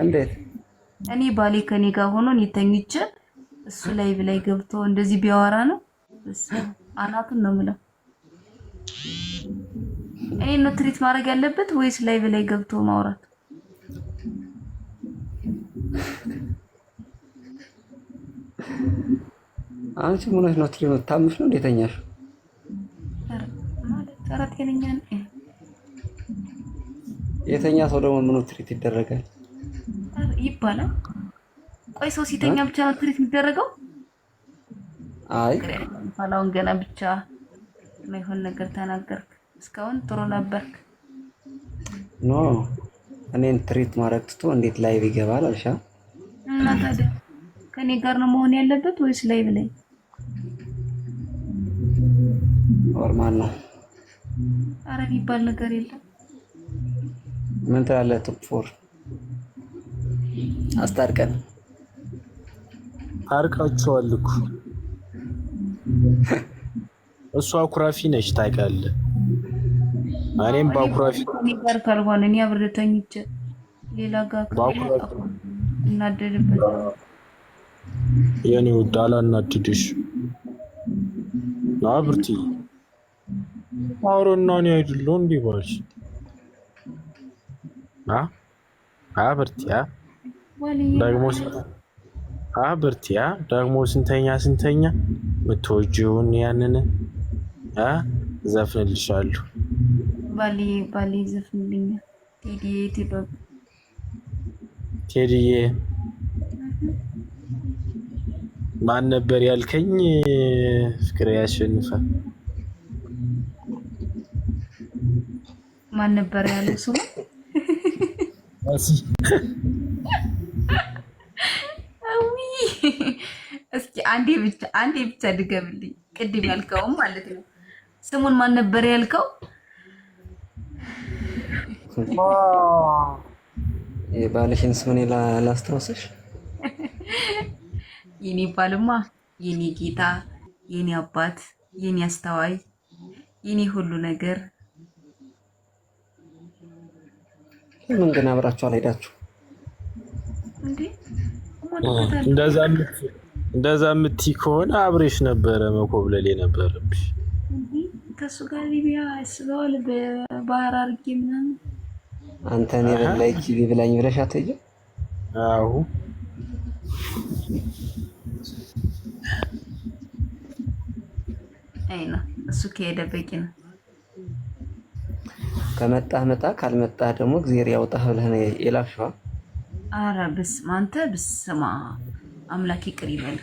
እንዴት እኔ ባሌ ከኔ ጋር ሆኖ እኔ ተኝቼ እሱ ላይ ገብቶ እንደዚህ ቢያወራ ነው አናቱን ነው የምለው። እኔ ነው ትሪት ማድረግ ያለበት ወይስ ላይ ገብቶ ማውራት? አንቺ ምን ሆነሽ ነው? ትሪት ታምሽ ነው እንደተኛሽ? ማለት ተረት የለኛ ነው። የተኛ ሰው ደግሞ ምኑ ትሪት ይደረጋል ይባላል? ቆይ ሰው ሲተኛ ብቻ ነው ትሪት የሚደረገው? አይ ባላውን ገና ብቻ ማይሆን ነገር ተናገርክ። እስካሁን ጥሩ ነበርክ። ኖ እኔን ትሪት ማድረግ ትቶ እንዴት ላይቭ ይገባል አልሻ? እና ታዲያ ከኔ ጋር ነው መሆን ያለበት ወይስ ላይቭ ላይ? ኖርማል ነው። ኧረ የሚባል ነገር የለም። ምን ትላለህ? ቱፕ4 አስታርቀን። አርቃቸዋል እኮ እሷ አኩራፊ ነች ታውቃለህ። እኔም በአኩራፊ ጋር ካልሆነ እኔ አብሬ ተኝቼ ሌላ ጋር እናደድበት። የኔ ውድ አላናድድሽ አብርቲ አውሮና እኔ አይደለሁ እንዴ ባልሽ አብርቲ ደግሞ አብርቲ ደግሞ ስንተኛ ምትወጂውን ያንን ዘፍንልሻለሁ። ባሊ ዘፍንልኛል። ቴዲዬ ማን ነበር ያልከኝ? ፍቅር ያሸንፋል። ማን ነበር ያለው ስሙ? እስኪ አንዴ ብቻ ድገምልኝ። ቅድም ያልከውም ማለት ነው። ስሙን ማን ነበር ያልከው? የባልሽን ስም እኔ ላስታውስሽ? የኔ ባልማ የኔ ጌታ፣ የኔ አባት፣ የኔ አስተዋይ፣ የኔ ሁሉ ነገር። ምን ግን አብራችሁ አልሄዳችሁ እንዴ? እንደዛ የምትይ ከሆነ አብሬሽ ነበረ መኮብለል የነበረብሽ። ከሱ ጋር ሊቢያ አስበዋል በባህር አድርጌ ምናምን። አንተ እኔ በላይ ጂቢ ብላኝ ብለሽ አትሄጂም? አዎ አይና እሱ ከሄደ በቂ ነው። ከመጣህ መጣ፣ ካልመጣህ ደግሞ እግዚአብሔር ያውጣህ ብለህ ነው የላክሽዋ። ኧረ በስመ አንተ በስመ አምላክ ይቅር ይበል።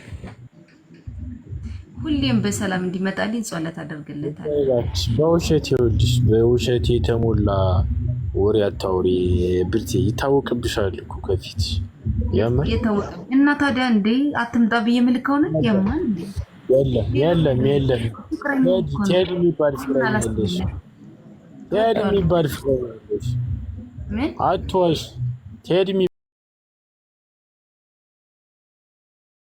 ሁሌም በሰላም እንዲመጣልኝ ጸሎት አደርግለታለሁ። በውሸት ይኸውልሽ፣ በውሸት የተሞላ ወሬ አታውሪ ብርቴ። ይታወቅብሻል እኮ ከፊት ያማል። እና ታዲያ እንዴ አትምጣ ብዬ ምልከው ነው ያማል እንዴ? የለም ቴዲ የሚባል ፍቅረኛ አለሽ? ቴዲ የሚባል ፍቅረኛ አለሽ? ምን አትዋሽ። ቴዲ